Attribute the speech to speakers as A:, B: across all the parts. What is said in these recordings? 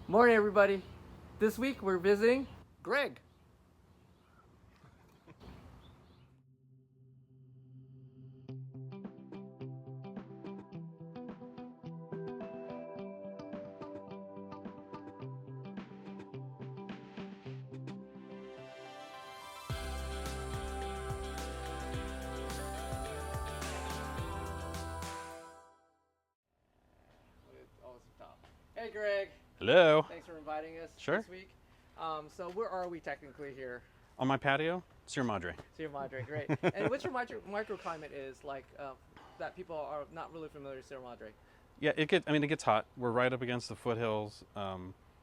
A: Morning, everybody. This week we're visiting Greg. Hey, Greg.
B: Hello.
A: Thanks for inviting us
B: Sure.
A: this week. So where are we technically here?
B: On my patio, Sierra Madre.
A: Sierra Madre, great. And what's your microclimate is like that people are not really familiar with Sierra Madre?
B: Yeah, it gets hot. We're right up against the foothills.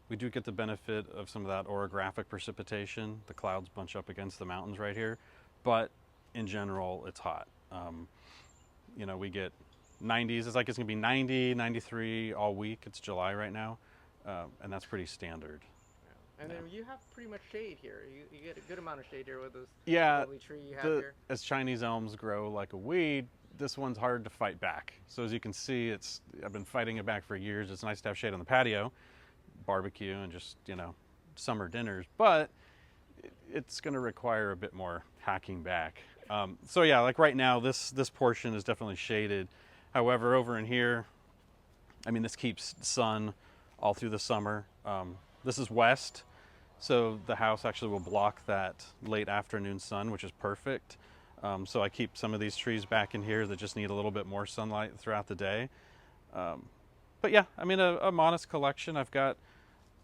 B: We do get the benefit of some of that orographic precipitation. The clouds bunch up against the mountains right here, but in general, it's hot. We get 90s. It's like it's gonna be 90, 93 all week. It's July right now, and that's pretty standard.
A: And then you have pretty much shade here. You get a good amount of shade here with this
B: Yeah,
A: lovely tree you have here.
B: as Chinese elms grow like a weed, this one's hard to fight back. So as you can see, I've been fighting it back for years. It's nice to have shade on the patio, barbecue, and just summer dinners. But it's going to require a bit more hacking back. So yeah, like right now, this portion is definitely shaded. However, over in here, this keeps sun all through the summer. This is west, so the house actually will block that late afternoon sun, which is perfect. So I keep some of these trees back in here that just need a little bit more sunlight throughout the day. But yeah, a modest collection. I've got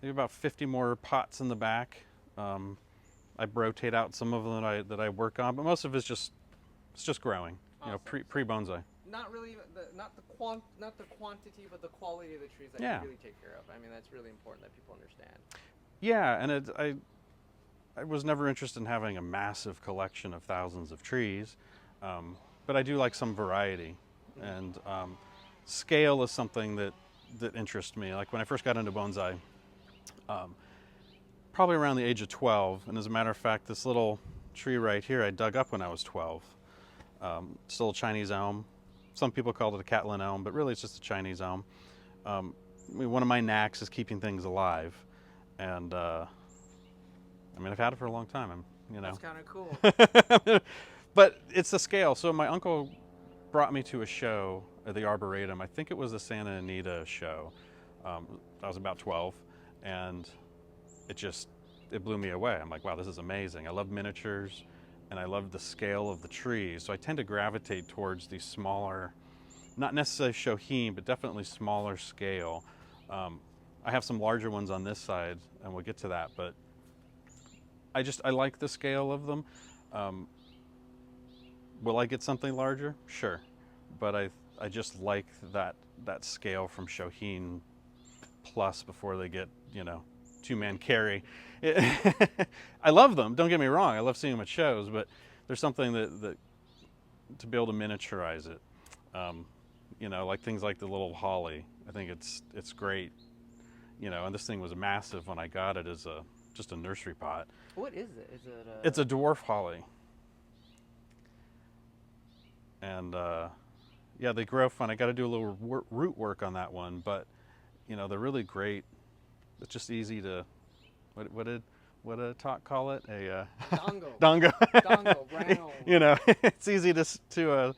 B: maybe about 50 more pots in the back. I rotate out some of them that I work on, but most of it's just growing.
A: Awesome.
B: Pre bonsai.
A: Not really not the quantity, but the quality of the trees that
B: Yeah.
A: you really take care of. That's really important that people understand.
B: Yeah, and I was never interested in having a massive collection of thousands of trees, but I do like some variety, and scale is something that interests me. Like when I first got into bonsai, probably around the age of 12, and as a matter of fact, this little tree right here I dug up when I was 12. Still a Chinese elm. Some people call it a Kathol elm, but really it's just a Chinese elm. One of my knacks is keeping things alive, and I've had it for a long time.
A: That's kind of cool.
B: But it's the scale. So my uncle brought me to a show at the Arboretum. I think it was the Santa Anita show. I was about 12, and it blew me away. I'm like, wow, this is amazing. I love miniatures, and I love the scale of the trees. So I tend to gravitate towards these smaller, not necessarily shohin, but definitely smaller scale. I have some larger ones on this side, and we'll get to that, but I like the scale of them. Will I get something larger? Sure, but I just like that scale from shohin plus before they get two-man carry. I love them. Don't get me wrong. I love seeing them at shows, but there's something that to be able to miniaturize it. Like things like the little holly. I think it's great. And this thing was massive when I got it as just a nursery pot.
A: What is it? Is it?
B: It's a dwarf holly. And yeah, they grow fun. I got to do a little root work on that one, but they're really great. It's just easy to what did Talk call it? A
A: Dongo.
B: dongo.
A: Dongo, brown.
B: It's easy to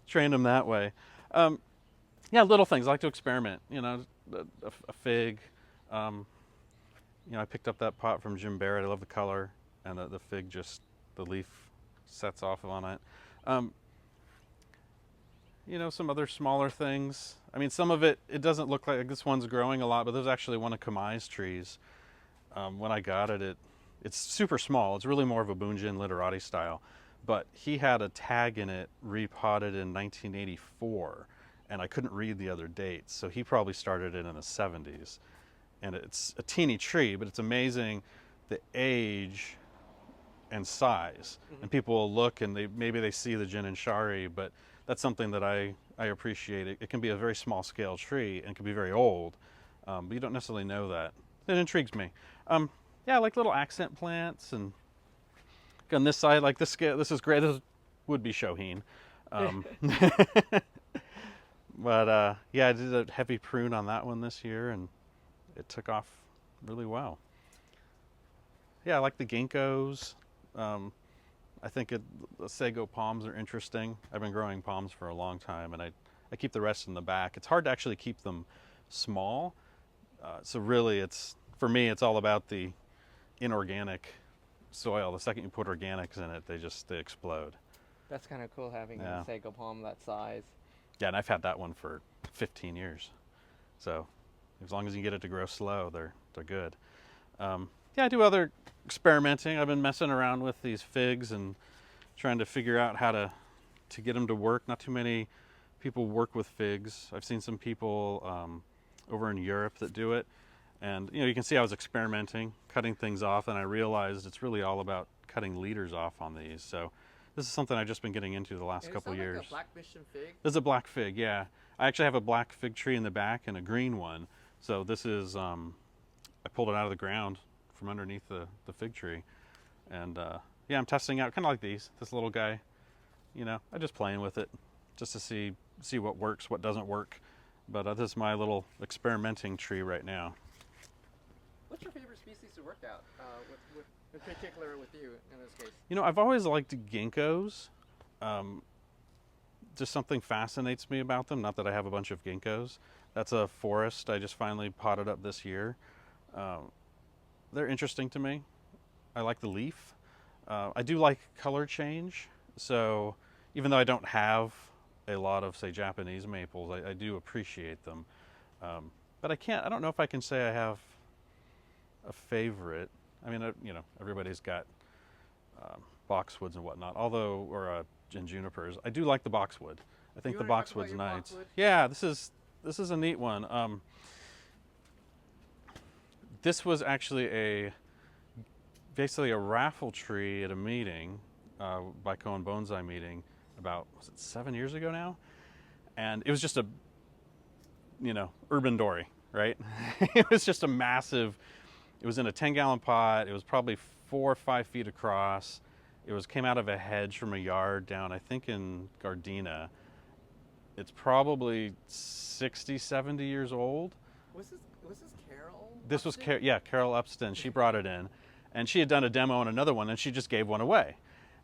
B: train them that way. Yeah, little things. I like to experiment. A fig. I picked up that pot from Jim Barrett. I love the color, and the fig the leaf sets off on it. Some other smaller things. Some of it doesn't look like this one's growing a lot, but there's actually one of Kamai's trees. When I got it, it's super small. It's really more of a Bunjin literati style, but he had a tag in it repotted in 1984, and I couldn't read the other dates, so he probably started it in the 70s. And it's a teeny tree, but it's amazing the age and size. Mm-hmm. And people will look and maybe they see the Jin and Shari, but that's something that I appreciate. It can be a very small scale tree and can be very old, but you don't necessarily know that. It intrigues me. Yeah, I like little accent plants, and on this side, like this scale, this is great. This would be shohin. But yeah, I did a heavy prune on that one this year, and it took off really well. Yeah, I like the ginkgos. I think the sago palms are interesting. I've been growing palms for a long time, and I keep the rest in the back. It's hard to actually keep them small. So really, for me, it's all about the inorganic soil. The second you put organics in it, they explode.
A: That's kind of cool having
B: Yeah.
A: a sago palm that size.
B: Yeah, and I've had that one for 15 years. So as long as you get it to grow slow, they're good. Yeah, I do other experimenting. I've been messing around with these figs and trying to figure out how to get them to work. Not too many people work with figs. I've seen some people over in Europe that do it. And you can see I was experimenting, cutting things off, and I realized it's really all about cutting leaders off on these. So this is something I've just been getting into the last couple years.
A: Like a black mission fig?
B: This is a black fig, yeah. I actually have a black fig tree in the back and a green one. So this is, I pulled it out of the ground from underneath the fig tree. And yeah, I'm testing out, kind of like this little guy. I'm just playing with it just to see what works, what doesn't work. But this is my little experimenting tree right now.
A: What's your favorite species to work out, in particular with you in this case?
B: I've always liked ginkgos. Just something fascinates me about them. Not that I have a bunch of ginkgos. That's a forest I just finally potted up this year. They're interesting to me. I like the leaf. I do like color change. So even though I don't have a lot of, say, Japanese maples, I do appreciate them. But I don't know if I can say I have a favorite. I mean, everybody's got boxwoods and whatnot, and junipers. I do like the boxwood. I think the boxwood's nice.
A: Boxwood?
B: Yeah, this is a neat one. This was actually basically a raffle tree at a meeting, Baikoen Bonsai meeting, about, was it 7 years ago now? And it was just a, urban dory, right? It was just a massive, it was in a 10-gallon pot. It was probably 4 or 5 feet across. It came out of a hedge from a yard down, I think, in Gardena. It's probably 60, 70 years old.
A: Was this Carol?
B: This was Carol Upston. She brought it in, and she had done a demo on another one, and she just gave one away.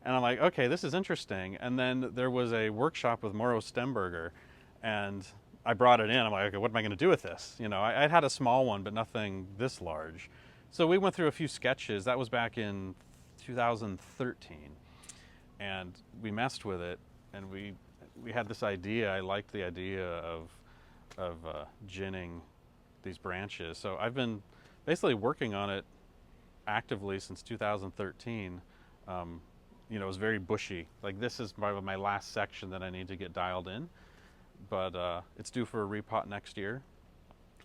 B: And I'm like, okay, this is interesting. And then there was a workshop with Mauro Stemberger, and I brought it in. I'm like, okay, what am I going to do with this? I'd had a small one, but nothing this large. So we went through a few sketches. That was back in 2013, and we messed with it, and we had this idea. I liked the idea of ginning these branches. So I've been basically working on it actively since 2013. It was very bushy. Like, this is probably my last section that I need to get dialed in, but it's due for a repot next year.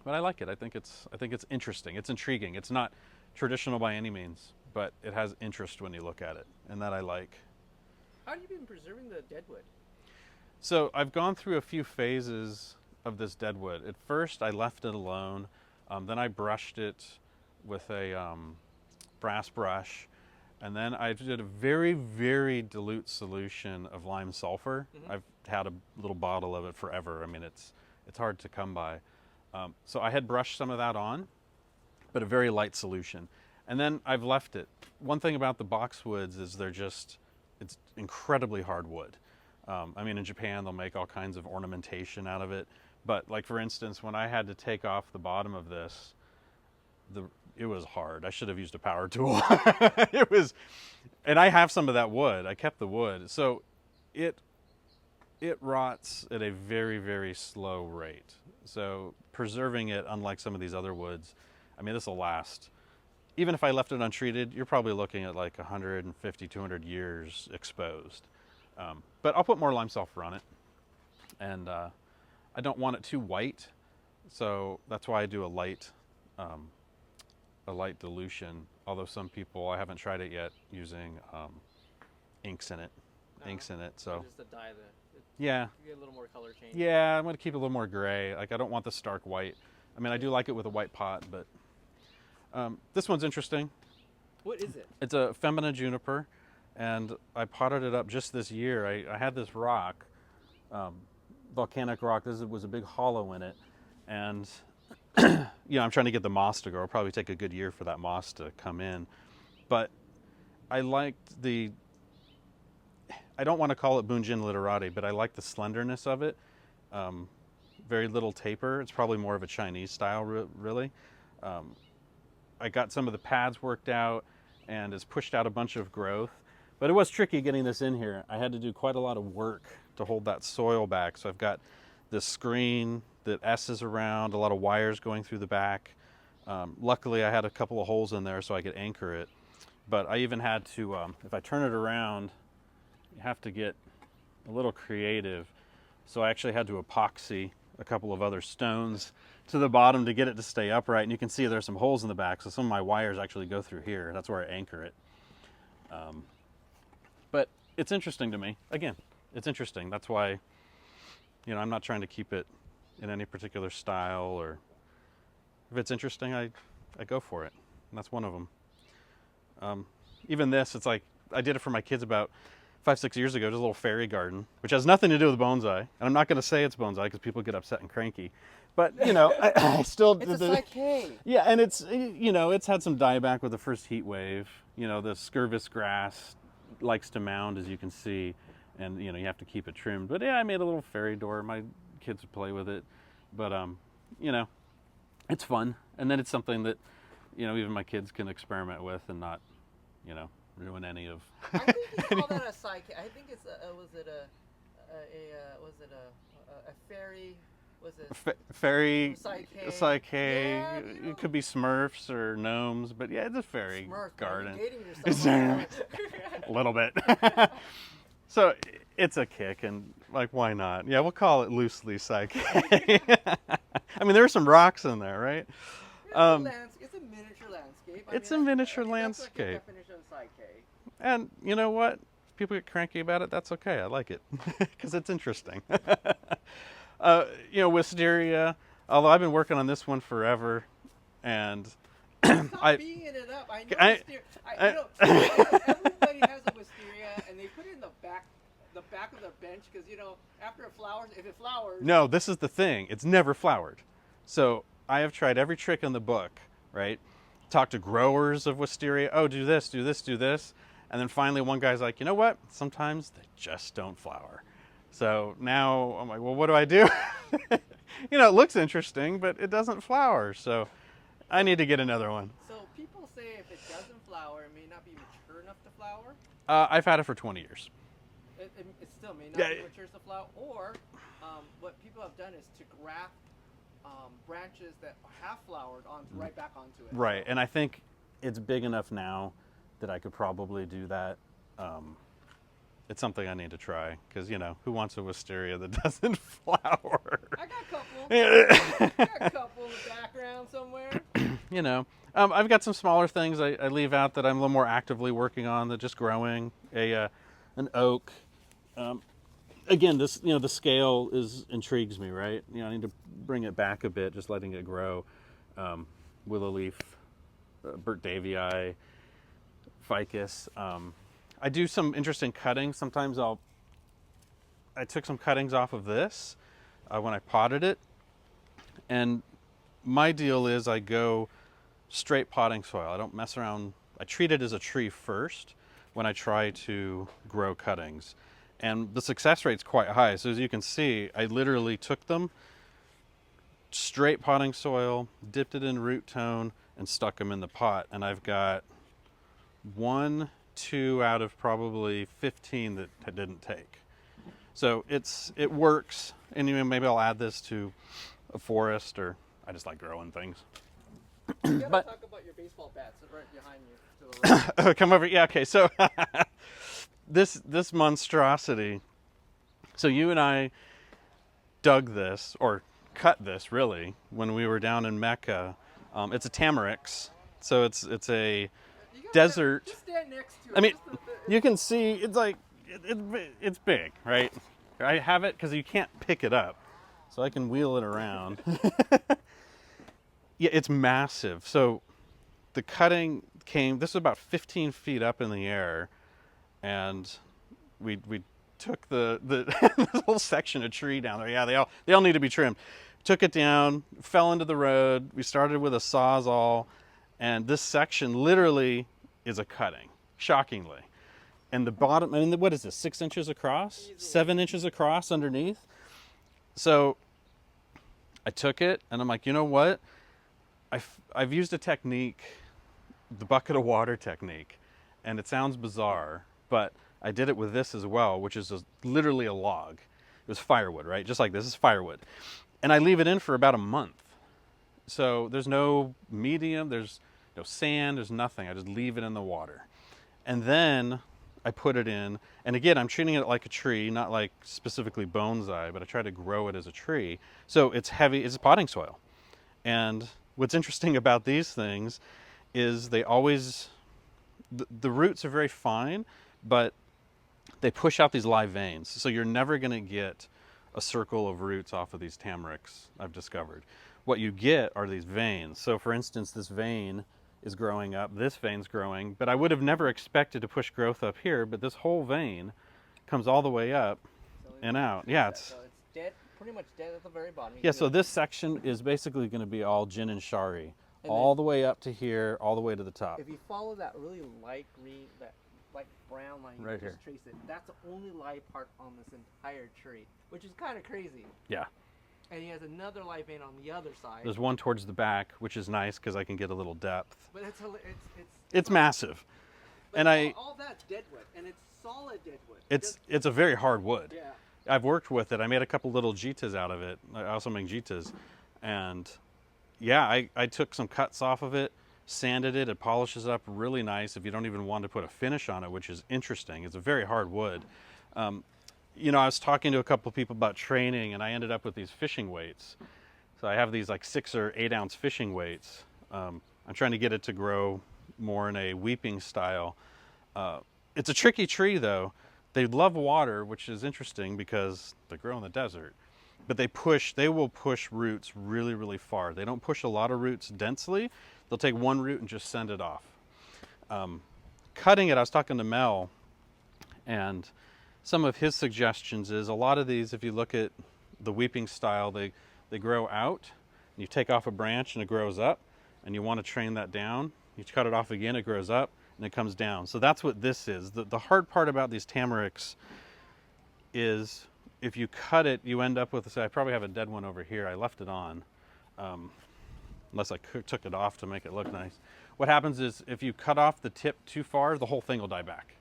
B: But I like it. I think it's interesting. It's intriguing. It's not traditional by any means, but it has interest when you look at it, and that I like.
A: How have you been preserving the deadwood?
B: So I've gone through a few phases of this deadwood. At first, I left it alone. Then I brushed it with a brass brush. And then I did a very, very dilute solution of lime sulfur.
A: Mm-hmm.
B: I've had a little bottle of it forever. I mean, it's hard to come by. So I had brushed some of that on, but a very light solution. And then I've left it. One thing about the boxwoods is it's incredibly hard wood. I mean, in Japan, they'll make all kinds of ornamentation out of it. But like, for instance, when I had to take off the bottom of this, it was hard. I should have used a power tool. And I have some of that wood. I kept the wood. So it rots at a very, very slow rate. So preserving it, unlike some of these other woods, I mean, this will last. Even if I left it untreated, you're probably looking at like 150, 200 years exposed. But I'll put more lime sulfur on it. And I don't want it too white. So that's why I do a light dilution, although some people, I haven't tried it yet, using inks in it. So
A: just to dye
B: yeah,
A: you get a little more color change.
B: Yeah, I'm going to keep it a little more gray. Like, I don't want the stark white. I mean, I do like it with a white pot, but this one's interesting.
A: What is it?
B: It's a femina juniper, and I potted it up just this year. I had this rock, volcanic rock. There was a big hollow in it, and I'm trying to get the moss to grow. It'll probably take a good year for that moss to come in. But I liked I don't want to call it Bunjin literati, but I like the slenderness of it. Very little taper. It's probably more of a Chinese style, really. I got some of the pads worked out and it's pushed out a bunch of growth. But it was tricky getting this in here. I had to do quite a lot of work to hold that soil back. So I've got this screen that S's around, a lot of wires going through the back. Luckily, I had a couple of holes in there so I could anchor it. But I even had to, if I turn it around, you have to get a little creative. So I actually had to epoxy a couple of other stones to the bottom to get it to stay upright. And you can see there's some holes in the back, so some of my wires actually go through here. That's where I anchor it. But it's interesting to me. Again, it's interesting. That's why, I'm not trying to keep it in any particular style, or if it's interesting, I go for it. And that's one of them. Even this, it's like, I did it for my kids about 5-6 years ago, just a little fairy garden, which has nothing to do with bonsai. And I'm not going to say it's bonsai because people get upset and cranky. But, I still...
A: It's a psyche.
B: Yeah, and it's, it's had some dieback with the first heat wave. The scurvous grass likes to mound, as you can see. And, you have to keep it trimmed. But, yeah, I made a little fairy door. My kids would play with it. But, it's fun. And then it's something that, even my kids can experiment with and not, ruin any of...
A: I think you call that a psyche. I think it's was it a fairy? Was it
B: fairy psyche?
A: Yeah,
B: It could be Smurfs or gnomes, but yeah, it's a fairy garden.
A: You're dating yourself.
B: A little bit. So it's a kick, and like, why not? Yeah, we'll call it loosely psyche. I mean, there are some rocks in there, right?
A: It's a miniature landscape.
B: It's a miniature landscape.
A: That's like a definition of psyche.
B: And you know what? If people get cranky about it, that's okay. I like it because it's interesting. Wisteria, although I've been working on this one forever, and
A: Stop beating it up. I know everybody has a wisteria, and they put it in the back of their bench because after it flowers, if it flowers.
B: No, this is the thing. It's never flowered. So I have tried every trick in the book, right? Talk to growers of wisteria. Oh, do this, do this, do this. And then finally one guy's like, you know what? Sometimes they just don't flower. So now I'm like, well, what do I do? It looks interesting, but it doesn't flower. So I need to get another one.
A: So people say if it doesn't flower, it may not be mature enough to flower.
B: I've had it for 20 years.
A: It still may not be mature to flower. Or what people have done is to graft branches that have flowered right back onto it.
B: Right, and I think it's big enough now that I could probably do that. It's something I need to try because, who wants a wisteria that doesn't flower?
A: I got a couple. I got a couple in the background somewhere.
B: I've got some smaller things I leave out that I'm a little more actively working on that just growing. An oak. Again, this the scale intrigues me, right? I need to bring it back a bit, just letting it grow. Willow leaf, Burt Davii, ficus. I do some interesting cutting. Sometimes I took some cuttings off of this when I potted it, and my deal is I go straight potting soil. I don't mess around. I treat it as a tree first when I try to grow cuttings. And the success rate's quite high. So as you can see, I literally took them, straight potting soil, dipped it in root tone, and stuck them in the pot. And I've got 1, 2 out of probably 15 that I didn't take. So it works. And maybe I'll add this to a forest, or I just like growing things.
A: You gotta talk about your baseball bats right behind you. To the right.
B: Come over. Yeah. Okay. So this monstrosity. So you and I dug this, or cut this really, when we were down in Mecca. It's a Tamarix. So it's a desert.
A: Just stand next to it.
B: I mean, you can see it's like it's big, right? I have it because you can't pick it up, so I can wheel it around. Yeah, it's massive. So the cutting came. This was about 15 feet up in the air, and we took the this whole section of tree down there. Yeah, they all need to be trimmed. took it down, fell into the road. We started with a Sawzall, and this section literally is a cutting, shockingly. And the bottom, I mean, what is this, 6 inches across?
A: Easily.
B: 7 inches across underneath? So I took it, and I'm like, you know what? I've used a technique, the bucket of water technique, and it sounds bizarre, but I did it with this as well, which is literally a log. It was firewood, right? Just like this is firewood. And I leave it in for about a month. So there's no medium, there's no sand, there's nothing. I just leave it in the water. And then I put it in, and again, I'm treating it like a tree, not like specifically bonsai, but I try to grow it as a tree. So it's heavy, it's potting soil. And what's interesting about these things is they always, the roots are very fine, but they push out these live veins. So you're never gonna get a circle of roots off of these Tamarix, I've discovered. What you get are these veins. So for instance, this vein is growing up, this vein's growing, but I would have never expected to push growth up here, but this whole vein comes all the way up and out. Yeah,
A: so it's dead, pretty much dead at the very bottom.
B: Yeah, so this section is basically going to be all gin and shari, all the way up to here, all the way to the top.
A: If you follow that really light green, that light brown line,
B: Right
A: you
B: here.
A: just trace it. That's the only live part on this entire tree, which is kind of crazy.
B: Yeah.
A: And he has another live vein on the other side.
B: There's one towards the back, which is nice because I can get a little depth.
A: But
B: It's massive.
A: But
B: And
A: all that's deadwood, and it's solid deadwood.
B: it's a very hard wood.
A: Yeah.
B: I've worked with it. I made a couple little jitas out of it. I also make jitas. And yeah, I took some cuts off of it, sanded it, it polishes up really nice if you don't even want to put a finish on it, which is interesting. It's a very hard wood. You know, I was talking to a couple of people about training, and I ended up with these fishing weights. So I have these like 6 or 8 ounce fishing weights. I'm trying to get it to grow more in a weeping style. It's a tricky tree though. They love water, which is interesting because they grow in the desert. But they will push roots really, really far. They don't push a lot of roots densely. They'll take one root and just send it off. Cutting it, I was talking to Mel, and some of his suggestions is a lot of these, if you look at the weeping style, they grow out. You take off a branch and it grows up, and you want to train that down. You cut it off again, it grows up, and it comes down. So that's what this is. The hard part about these Tamarix is if you cut it, you end up with, say, I probably have a dead one over here. I left it on, unless I took it off to make it look nice. What happens is if you cut off the tip too far, the whole thing will die back.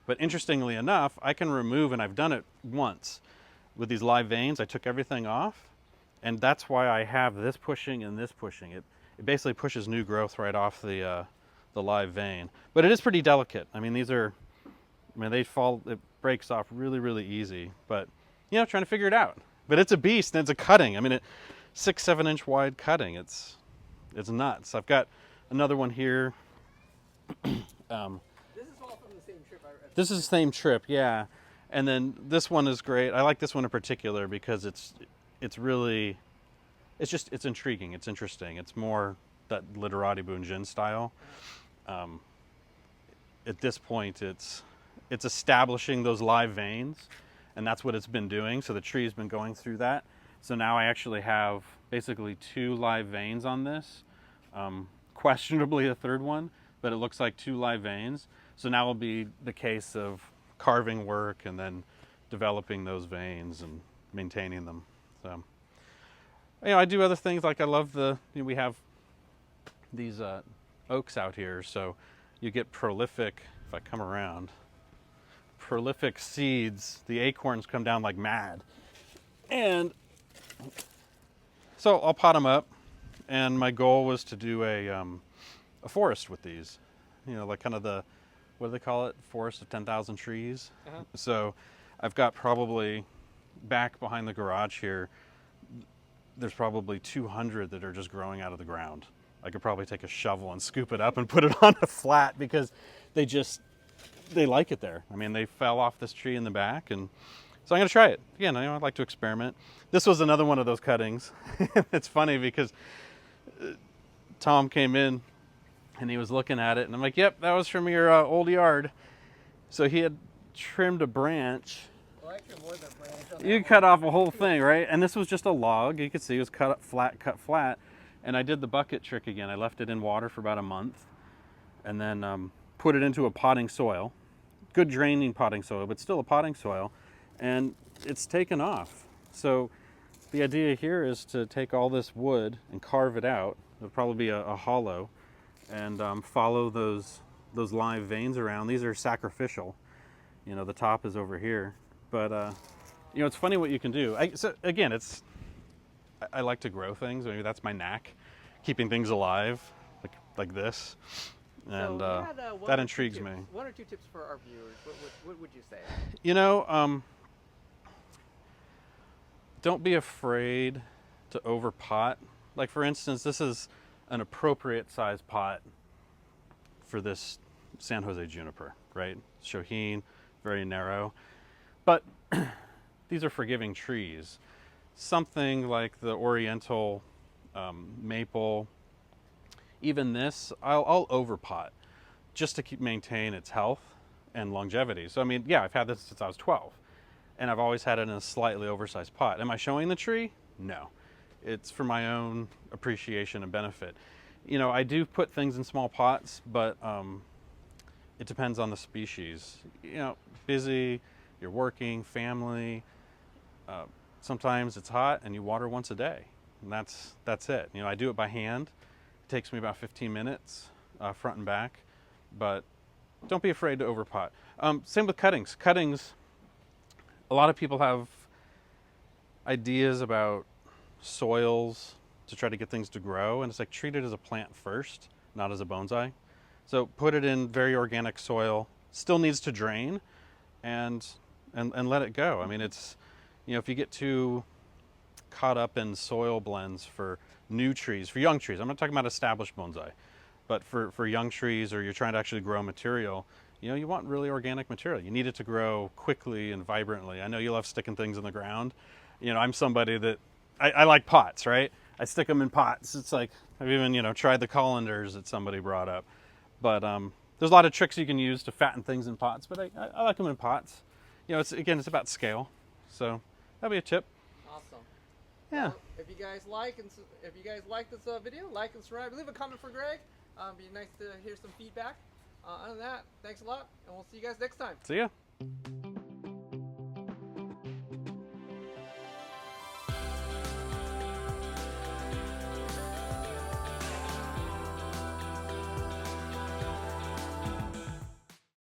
B: But interestingly enough, I can remove, and I've done it once with these live veins. I took everything off, and that's why I have this pushing and this pushing. It basically pushes new growth right off the live vein. But it is pretty delicate. I mean, they fall, it breaks off really, really easy. But, you know, trying to figure it out. But it's a beast, and it's a cutting. I mean, 6-7 inch wide cutting. It's nuts. I've got another one here.
A: This is all from the same trip.
B: This is the same trip, yeah. And then this one is great. I like this one in particular because it's really, it's intriguing. It's interesting. It's more that literati bunjin style. At this point, it's establishing those live veins, and that's what it's been doing. So the tree's been going through that. So now I actually have basically 2 live veins on this, questionably a third one, but it looks like 2 live veins. So now will be the case of carving work and then developing those veins and maintaining them. So, you know, I do other things, like I love we have these oaks out here, so you get prolific, if I come around, prolific seeds. The acorns come down like mad. And so I'll pot them up, and my goal was to do a forest with these. You know, like kind of the, what do they call it? Forest of 10,000 trees.
A: Uh-huh.
B: So I've got probably, back behind the garage here, there's probably 200 that are just growing out of the ground. I could probably take a shovel and scoop it up and put it on a flat because they like it there. I mean, they fell off this tree in the back, and so I'm gonna try it. Again, I'd like to experiment. This was another one of those cuttings. It's funny because Tom came in and he was looking at it, and I'm like, yep, that was from your old yard. So he had trimmed a branch
A: Well, actually more than a branch. On
B: You
A: that
B: cut
A: one.
B: off a whole thing, right? And this was just a log. You could see it was cut flat. And I did the bucket trick again. I left it in water for about a month and then put it into a potting soil. Good draining potting soil, but still a potting soil. And it's taken off. So the idea here is to take all this wood and carve it out. It'll probably be a hollow, and follow those live veins around. These are sacrificial. You know, the top is over here. But, you know, it's funny what you can do. So again, I like to grow things. Maybe that's my knack, keeping things alive, like this. And
A: So you had,
B: that intrigues me.
A: 1 or 2 tips for our viewers. What would you say?
B: You know, don't be afraid to overpot. Like for instance, this is an appropriate size pot for this San Jose juniper, right? Shohin, very narrow. But these are forgiving trees. Something like the Oriental maple, even this, I'll overpot just to maintain its health and longevity. So I mean, yeah, I've had this since I was 12. And I've always had it in a slightly oversized pot. Am I showing the tree? No. It's for my own appreciation and benefit. You know, I do put things in small pots, but it depends on the species. You know, busy, you're working, family. Sometimes it's hot and you water once a day, and that's it. You know, I do it by hand. It takes me about 15 minutes, front and back, but don't be afraid to overpot. Same with cuttings. Cuttings, a lot of people have ideas about soils to try to get things to grow, and it's like treat it as a plant first, not as a bonsai. So put it in very organic soil, still needs to drain, and let it go. I mean, it's, you know, if you get too caught up in soil blends for new trees, for young trees, I'm not talking about established bonsai, but for young trees, or you're trying to actually grow material, you know, you want really organic material. You need it to grow quickly and vibrantly. I know you love sticking things in the ground. You know, I'm somebody that, I like pots, right? I stick them in pots. It's like, I've even, you know, tried the colanders that somebody brought up. But there's a lot of tricks you can use to fatten things in pots, but I like them in pots. You know, it's about scale. So that'd be a tip.
A: Awesome.
B: Yeah.
A: Well, if you guys like this video, like and subscribe. Leave a comment for Greg. Be nice to hear some feedback. Other than that, thanks a lot, and we'll see you guys next time.
B: See ya.